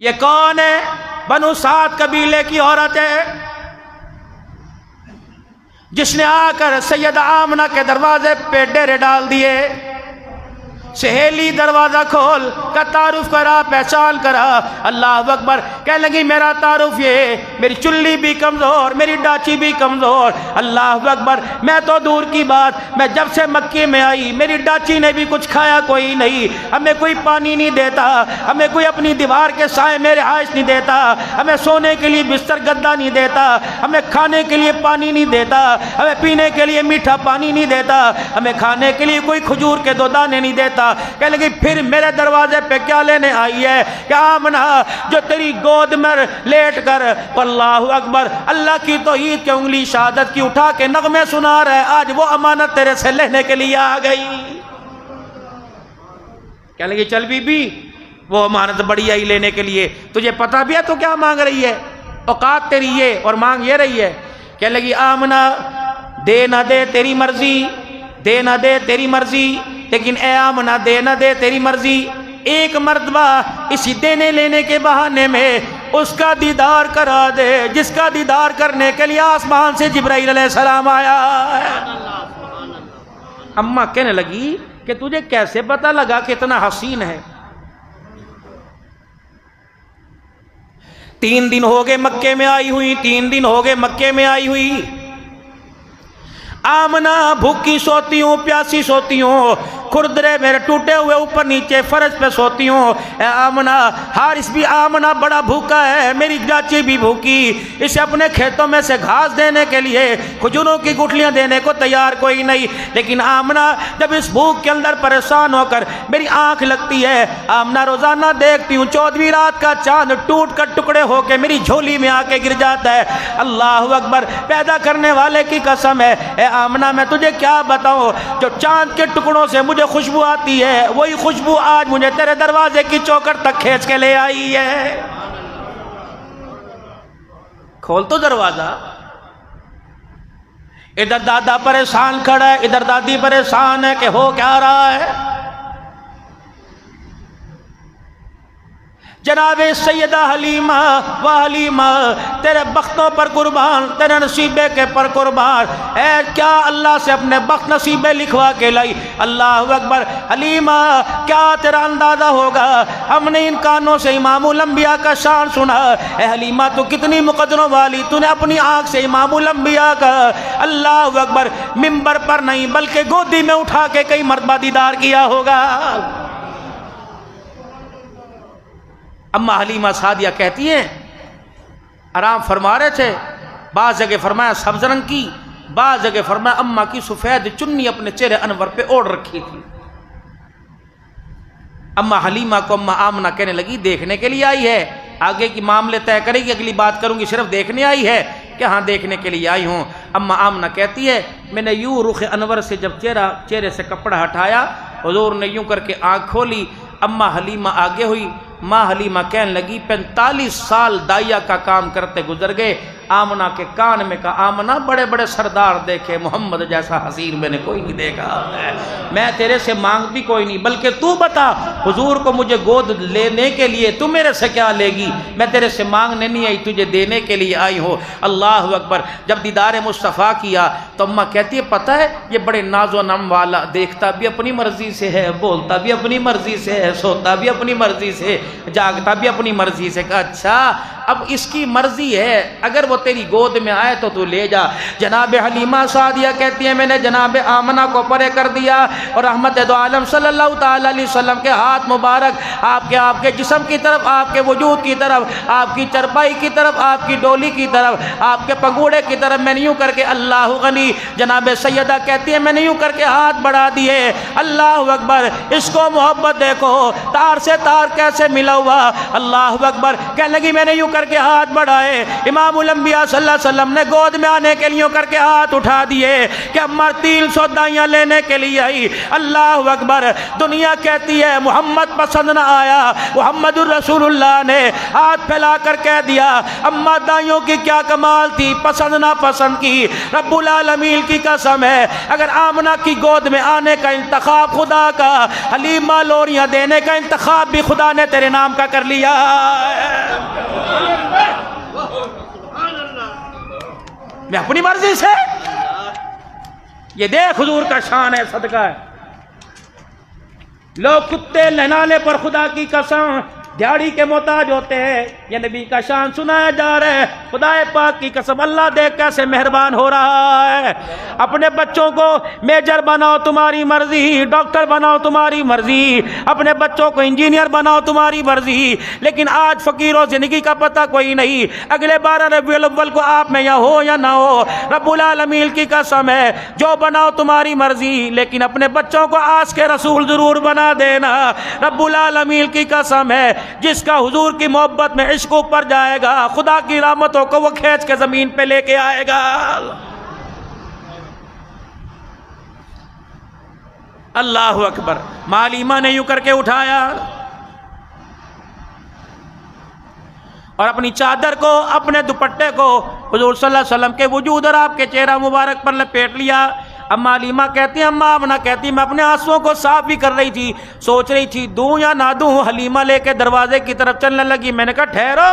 یہ کون ہے؟ بنو سعد قبیلے کی عورت ہے جس نے آ کر سیدہ آمنہ کے دروازے پہ ڈیرے ڈال دیے. سہیلی دروازہ کھول کا تعارف کرا، پہچان کرا. اللہ اکبر. کہنے لگی میرا تعارف یہ، میری چلی بھی کمزور، میری ڈاچی بھی کمزور. اللہ اکبر. میں تو دور کی بات، میں جب سے مکے میں آئی میری ڈاچی نے بھی کچھ کھایا کوئی نہیں. ہمیں کوئی پانی نہیں دیتا، ہمیں کوئی اپنی دیوار کے سائے میں رہائش نہیں دیتا، ہمیں سونے کے لیے بستر گدا نہیں دیتا، ہمیں کھانے کے لیے پانی نہیں دیتا، ہمیں پینے کے لیے میٹھا پانی نہیں دیتا، ہمیں کھانے کے لیے کوئی کھجور کے دو دانے نہیں دیتا. کہنے لگی پھر میرے دروازے پہ کیا لینے آئی ہے؟ کہ آمنہ جو تیری گود میں لیٹ کر اللہ اکبر اللہ کی توحید کی انگلی شہادت کی اٹھا کے نغمے سنا رہا ہے، آج وہ امانت تیرے سے لینے کے لیے آ گئی. کہنے لگی چل بی بی، وہ امانت بڑی آئی لینے کے لیے. تجھے پتا بھی ہے تو کیا مانگ رہی ہے؟ اوقات تیری یہ اور مانگ یہ رہی ہے. کہنے لگی آمنہ دے نہ دے تیری مرضی، دے نہ دے تیری مرضی، لیکن اے آمنہ دے نہ دے تیری مرضی. ایک مرتبہ اسی دینے لینے کے بہانے میں اس کا دیدار کرا دے جس کا دیدار کرنے کے لیے آسمان سے جبرائیل علیہ السلام آیا ہے. اماں کہنے لگی کہ تجھے کیسے پتہ لگا کہ اتنا حسین ہے؟ 3 دن ہو گئے مکے میں آئی ہوئی، 3 دن ہو گئے مکے میں آئی ہوئی. آمنہ بھوکی سوتی ہوں، پیاسی سوتی ہوں، کھردرے میرے ٹوٹے ہوئے اوپر نیچے فرش پہ سوتی ہوں. اے آمنہ حارث بھی آمنہ بڑا بھوکا ہے، میری چاچی بھی بھوکی، اسے اپنے کھیتوں میں سے گھاس دینے کے لیے کھجوروں کی گٹھلیاں دینے کو تیار کوئی نہیں. لیکن آمنہ جب اس بھوک کے اندر پریشان ہو کر میری آنکھ لگتی ہے، آمنہ روزانہ دیکھتی ہوں 14ویں رات کا چاند ٹوٹ کر ٹکڑے ہو کے میری جھولی میں آ کے گر جاتا ہے. اللہ اکبر. پیدا کرنے والے کی قسم ہے اے آمنہ میں تجھے کیا بتاؤں، جو چاند کے ٹکڑوں سے مجھے خوشبو آتی ہے وہی خوشبو آج مجھے تیرے دروازے کی چوکھٹ تک کھینچ کے لے آئی ہے. کھول تو دروازہ. ادھر دادا پریشان کھڑا ہے، ادھر دادی پریشان ہے کہ ہو کیا رہا ہے. جناب سیدہ حلیمہ و حلیمہ تیرے بختوں پر قربان، تیرے نصیبے کے پر قربان. اے کیا اللہ سے اپنے بخت نصیبے لکھوا کے لائی. اللہ اکبر. حلیمہ کیا تیرا اندازہ ہوگا، ہم نے ان کانوں سے امام الانبیاء کا شان سنا. اے حلیمہ تو کتنی مقدروں والی، تو نے اپنی آنکھ سے امام الانبیاء کا اللہ اکبر منبر پر نہیں بلکہ گودی میں اٹھا کے کئی مرتبہ دیدار کیا ہوگا. اما حلیمہ سعدیہ کہتی ہیں آرام فرما رہے تھے، بعض جگہ فرمایا سبز رنگ کی، بعض جگہ فرمایا اما کی سفید چنی اپنے چہرے انور پہ اوڑھ رکھی تھی. اما حلیمہ کو اما آمنہ کہنے لگی دیکھنے کے لیے آئی ہے، آگے کی معاملے طے کرے گی، اگلی بات کروں گی، صرف دیکھنے آئی ہے کہ ہاں دیکھنے کے لیے آئی ہوں. اما آمنہ کہتی ہے میں نے یوں رخ انور سے جب چہرے سے کپڑا ہٹایا، حضور نے یوں کر کے آنکھ کھولی. اما حلیمہ آگے ہوئی. ماں حلیمہ کہنے لگی 45 سال دائیا کا کام کرتے گزر گئے. آمنہ کے کان میں کہا آمنہ بڑے بڑے سردار دیکھے، محمد جیسا حسین میں نے کوئی نہیں دیکھا. میں تیرے سے مانگ بھی کوئی نہیں، بلکہ تو بتا حضور کو مجھے گود لینے کے لیے تو میرے سے کیا لے گی؟ میں تیرے سے مانگنے نہیں آئی، تجھے دینے کے لیے آئی ہوں. اللہ اکبر. جب دیدار مصطفیٰ کیا تو اماں کہتی ہے پتہ ہے یہ بڑے ناز و نم والا، دیکھتا بھی اپنی مرضی سے ہے، بولتا بھی اپنی مرضی سے ہے، سوتا بھی اپنی مرضی سے، جاگتا بھی اپنی مرضی سے. کہا اچھا اب اس کی مرضی ہے، اگر وہ تیری گود میں آئے تو لے جا. جناب حلیمہ سعدیہ کہتی ہیں میں نے جناب آمنہ کو پرے کر دیا اور رحمت دو عالم صلی اللہ تعالی علیہ وسلم کے ہاتھ مبارک آپ کے جسم کی طرف، آپ کے وجود کی طرف، آپ کی چرپائی کی طرف، آپ کی ڈولی کی طرف، آپ کے پگوڑے کی طرف میں نے یوں کر کے اللہ غنی. جناب سیدہ کہتی ہے میں نے یوں کر کے ہاتھ بڑھا دیے. اللہ اکبر. اس کو محبت دیکھو، تار سے تار کیسے ملا ہوا. اللہ اکبر. کہنے لگی میں نے یوں کر کے ہاتھ بڑھائے، امام الانبیاء صلی اللہ علیہ وسلم نے گود میں آنے کے لیے کر کے ہاتھ اٹھا دیے کہ اماں 300 دائیاں لینے کے لیے آئی. اللہ اکبر. دنیا کہتی ہے محمد پسند نہ آیا، محمد الرسول اللہ نے ہاتھ پھیلا کر کہہ دیا اماں دائیوں کی کیا کمال تھی، پسند نہ پسند کی. رب العالمین کی قسم ہے اگر آمنہ کی گود میں آنے کا انتخاب خدا کا، حلیمہ لوریاں دینے کا انتخاب بھی خدا نے تیرے نام کا کر لیا. میں اپنی مرضی سے. یہ دیکھ حضور کا شان ہے، صدقہ ہے. لوگ کتے نہلانے پر خدا کی قسم دیہڑی کے محتاج ہوتے ہیں. یہ نبی کا شان سنایا جا رہا ہے. خدا پاک کی قسم اللہ دیکھ کیسے مہربان ہو رہا ہے. اپنے بچوں کو میجر بناؤ تمہاری مرضی، ڈاکٹر بناؤ تمہاری مرضی، اپنے بچوں کو انجینئر بناؤ تمہاری مرضی. لیکن آج فقیروں زندگی کا پتہ کوئی نہیں. اگلے 12 ربیع الاول کو آپ میں یا ہو یا نہ ہو، رب العالمین کی قسم ہے جو بناؤ تمہاری مرضی، لیکن اپنے بچوں کو آس کے رسول ضرور بنا دینا. رب العالمین کی قسم ہے جس کا حضور کی محبت میں عشق اوپر جائے گا، خدا کی رحمتوں کو وہ کھینچ کے زمین پہ لے کے آئے گا. اللہ اکبر. معلیمہ نے یوں کر کے اٹھایا اور اپنی چادر کو، اپنے دوپٹے کو حضور صلی اللہ علیہ وسلم کے وجود اور آپ کے چہرہ مبارک پر لپیٹ لیا. اما حلیمہ کہتی ہیں، اما آمنہ کہتی میں اپنے آنسوؤں کو صاف بھی کر رہی تھی، سوچ رہی تھی دوں یا نہ دوں. حلیمہ لے کے دروازے کی طرف چلنے لگی. میں نے کہا ٹھہرو.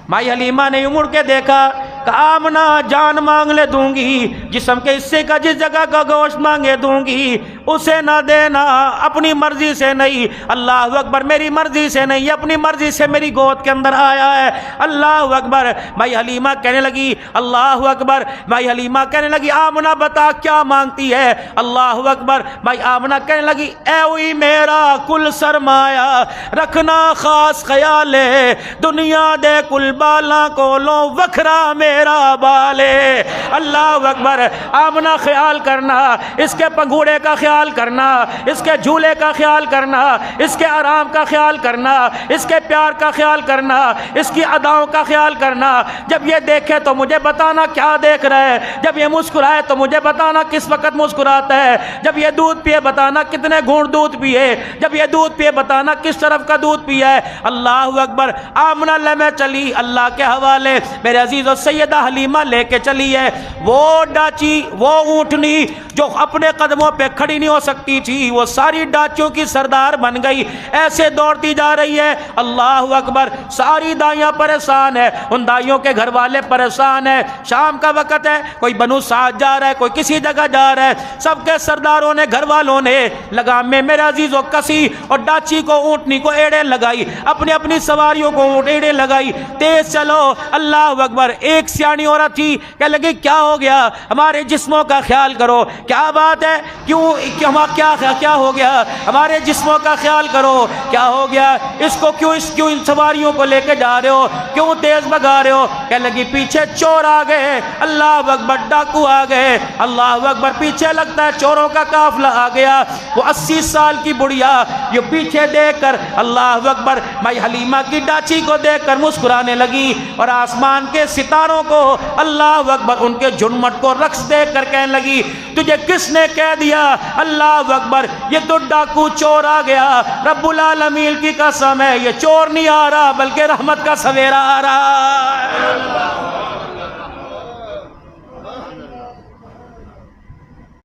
مائی حلیمہ نے یوں مڑ کے دیکھا کہ آمنہ جان مانگ لے دوں گی، جسم کے حصے کا جس جگہ کا گوشت مانگے دوں گی، اسے نہ دینا، اپنی مرضی سے نہیں. اللہ اکبر. میری مرضی سے نہیں، اپنی مرضی سے میری گود کے اندر آیا ہے. اللہ اکبر. مائی حلیمہ کہنے لگی اللہ اکبر. مائی حلیمہ کہنے لگی آمنہ بتا کیا مانگتی ہے. اللہ اکبر. مائی آمنہ کہنے لگی اے ہوئی میرا کل سرمایہ، رکھنا خاص خیال ہے، دنیا دے کل بالا کو لو وکھرا میرا بالے. اللہ اکبر. آمنہ خیال کرنا، اس کے پنگوڑے کا خیال کرنا، اس کے جھولے کا خیال کرنا، اس کے آرام کا خیال کرنا، اس کے پیار کا خیال کرنا، اس کی اداؤں کا خیال کرنا. جب یہ دیکھے تو مجھے بتانا کیا دیکھ رہا ہے، جب یہ مسکرائے تو مجھے بتانا کس وقت مسکراتا ہے، جب یہ دودھ پیے بتانا کتنے گھونٹ دودھ پیے، جب یہ دودھ پیے بتانا کس طرف کا دودھ پیا ہے. اللہ اکبر. آمنہ لمحے چلی اللہ کے حوالے. میرے عزیز و سیدہ حلیمہ لے کے چلی ہے وہ ڈاچی، وہ اونٹنی جو اپنے قدموں پہ کھڑی نہیں ہو سکتی تھی، وہ ساری ڈاچیوں کی سردار بن گئی، ایسے دوڑتی جا رہی ہے. اللہ اکبر. ساری دائیاں پریشان ہے، ان دائیوں کے گھر والے پریشان ہے. شام کا وقت ہے، کوئی بنو سعد جا رہا ہے، کوئی کسی جگہ جا رہا ہے. سب کے سرداروں نے، گھر والوں نے لگام میں میرے عزیز و کسی اور ڈاچی کو، اونٹنی کو ایڑے لگائی، اپنی اپنی سواریوں کو اونٹ ایڑے لگائی. تیز چلو. اللہ اکبر. ایک سیانی عورت تھی، کہنے لگی کیا ہو گیا، ہمارے جسموں کا خیال کرو. کیا بات ہے، کیوں کیا ہو گیا، ہمارے جسموں کا خیال کرو. کیا ہو گیا، اس کو کیوں ان سواریوں کو لے کے جا رہے ہو، کیوں تیز بگا رہے ہو. کہنے لگی پیچھے چور آ گئے. اللہ اکبر. ڈاکو آ گئے. اللہ اکبر. پیچھے لگتا ہے چوروں کا قافلہ آ گیا. وہ 80 سال کی بڑھیا یہ پیچھے دیکھ کر اللہ اکبر مائی حلیمہ کی ڈاچی کو دیکھ کر مسکرانے لگی اور آسمان کے ستاروں کو اللہ اکبر ان کے جھنمٹ کو رقص دیکھ کر کہنے لگی تجھے کس نے کہہ دیا. اللہ اکبر. یہ تو ڈاکو چور آ گیا. رب العالمین کی قسم ہے یہ چور نہیں آ رہا بلکہ رحمت کا سویرا آ رہا ہے.